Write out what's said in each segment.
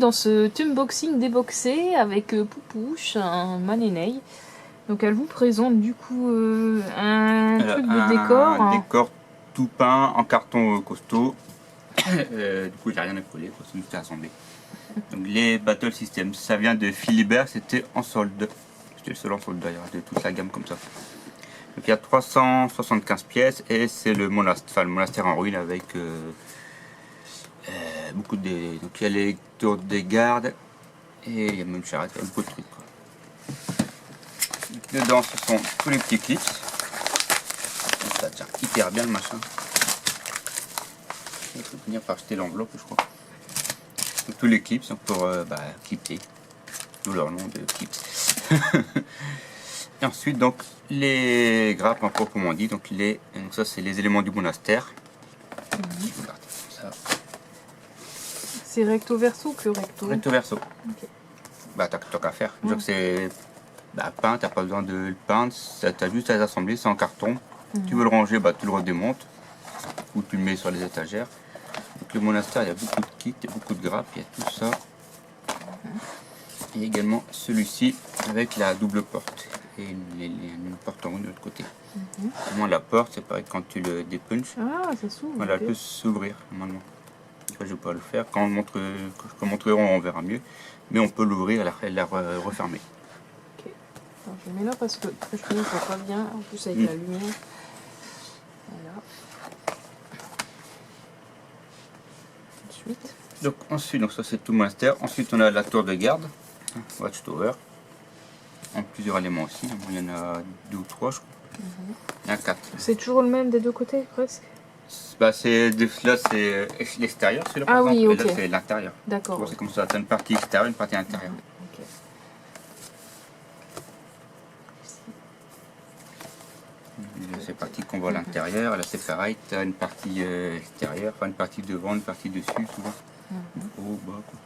dans ce unboxing déboxé avec Poupouche, un Manénei. Donc elle vous présente du coup un truc de décor. Un décor tout peint en carton costaud. Du coup, j'ai rien à coller, c'est juste à assembler. Donc les Battle Systems, ça vient de Philibert, c'était en solde. C'était le seul en solde d'ailleurs, de toute la gamme comme ça. Donc il y a 375 pièces et c'est le monastère en ruine avec beaucoup de... Donc il y a les tours des gardes et il y a même une charrette, il y a beaucoup de trucs. Quoi. Donc, dedans ce sont tous les petits clips. Donc, ça tient hyper bien le machin. Il faut finir par acheter l'enveloppe je crois. Donc, tous les clips sont pour clipper. D'où leur nom de clips. Et ensuite donc les grappes en proprement dit, donc ça c'est les éléments du monastère. C'est recto verso ou que recto? Recto verso. Okay. Bah t'as qu'à faire. Genre c'est peint, t'as pas besoin de le peindre, t'as juste à les assembler, c'est en carton. Tu veux le ranger, tu le redémontes ou tu le mets sur les étagères. Donc le monastère, il y a beaucoup de kits, il y a beaucoup de grappes, il y a tout ça. Et également celui-ci avec la double porte et une porte en haut de l'autre côté. Vraiment la porte, c'est pareil quand tu le dépunches. Ah, ça s'ouvre. Voilà, elle peut s'ouvrir normalement. Après, je vais pas le faire. Quand je montrerai, on verra mieux. Mais on peut l'ouvrir et la refermer. Ok. Alors, je mets là parce que je ne vois pas bien. En plus avec la lumière. Voilà. Ensuite, donc ça c'est tout monastère. Ensuite, on a la tour de garde, Watchtower, en plusieurs éléments aussi. Il y en a 2 ou 3, je crois. Il y en a 4. C'est toujours le même des deux côtés, presque? Là, c'est l'extérieur, celui-là, par exemple, oui, ok. Et là, c'est l'intérieur. D'accord. C'est comme ça, tu as une partie extérieure, une partie intérieure. Okay. C'est parti qu'on voit à l'intérieur. Là, c'est pareil, tu as une partie extérieure, enfin une partie devant, une partie dessus, souvent. Au bas, quoi.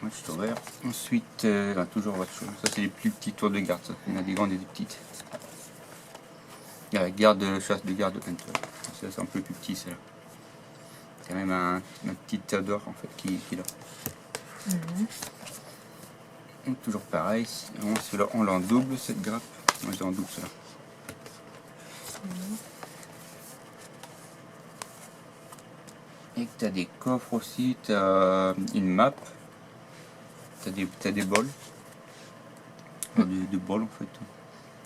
Watchtower. Ensuite, toujours Watchtower. Ça, c'est les plus petits tours de garde. Ça. Il y en a des grandes et des petites. Il y a la garde chasse de garde de Hunter. Ça, c'est un peu plus petit, celle-là. C'est même un petit Théodore en fait qui est là. Donc, toujours pareil. Cela, on l'en double cette grappe. Moi, je l'en double cela. Et tu as des coffres aussi. Tu as une map. Tu as des bols. Des bols en fait.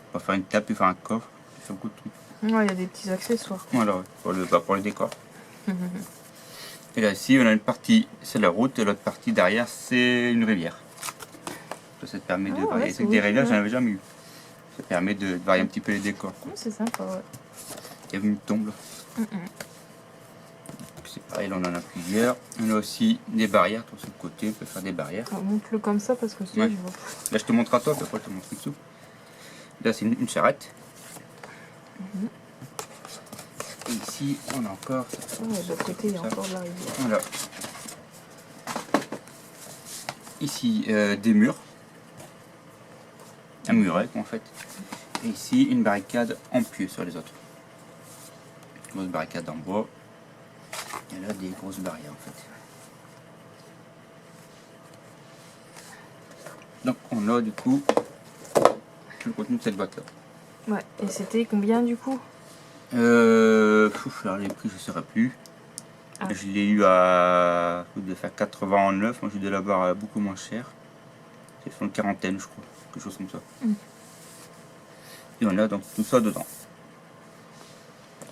On va faire une table et faire un coffre. Faire beaucoup de trucs. Ouais, il y a des petits accessoires. Voilà, pour le décor. Et là, ici, on a une partie, c'est la route, et l'autre partie derrière, c'est une rivière. Ça te permet de varier. C'est des rivières, j'en avais jamais eu. Ça permet de varier un petit peu les décors. C'est sympa, ouais. Il y a une tombe là. C'est pareil, là on en a plusieurs. On a aussi des barrières, sur le côté, on peut faire des barrières. Montre-le comme ça parce que sinon je vois. Là, je te montre à toi, puis après je te montre en dessous. Là, c'est une charrette. Et ici, on a encore. De l'autre côté, il y a encore de la rivière. Voilà. Ici, des murs. Un muret, en fait. Et ici, une barricade en pieu sur les autres. Grosse barricade en bois. Et là, des grosses barrières, en fait. Donc, on a du coup tout le contenu de cette boîte-là. Ouais. Et c'était combien du coup? Alors les prix je ne saurais plus. Je l'ai eu à de faire 89, moi j'ai dû l'avoir beaucoup moins cher. C'est sur une quarantaine je crois, quelque chose comme ça. Et on a donc tout ça dedans.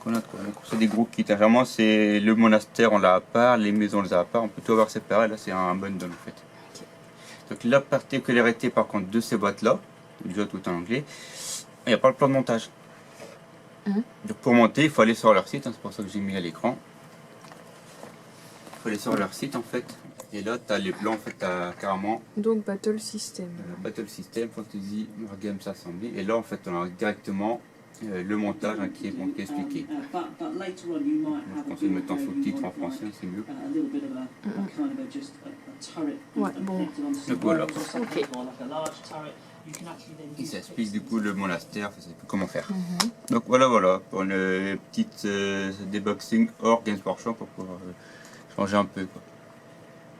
Donc c'est des gros kits. Vraiment c'est le monastère on l'a à part, les maisons on les a à part, on peut tout avoir séparé, là c'est un bundle en fait. Donc la particularité par contre de ces boîtes là, déjà tout en anglais, il n'y a pas le plan de montage. Donc pour monter, il faut aller sur leur site, c'est pour ça que j'ai mis à l'écran. Il faut aller sur leur site en fait. Et là, tu as les plans, en fait, tu as carrément. Donc Battle System. Battle System, Fantasy, Wargame Assembly. Et là, en fait, on a directement le montage qui est expliqué. Donc, je conseille de mettre en sous-titre en français, c'est mieux. Ouais, bon. Donc voilà. Ok. Il s'explique du coup le monastère, je sais plus comment faire. Donc voilà pour une petite déboxing hors Games Workshop pour pouvoir. Je changer un peu, quoi.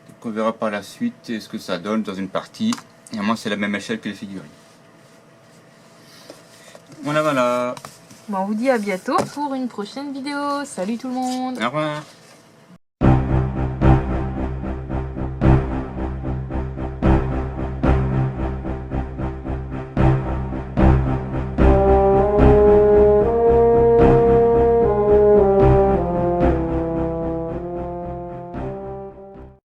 Donc on verra par la suite ce que ça donne dans une partie. Et moi c'est la même échelle que les figurines. Voilà. Bon, on vous dit à bientôt pour une prochaine vidéo. Salut tout le monde. Au revoir.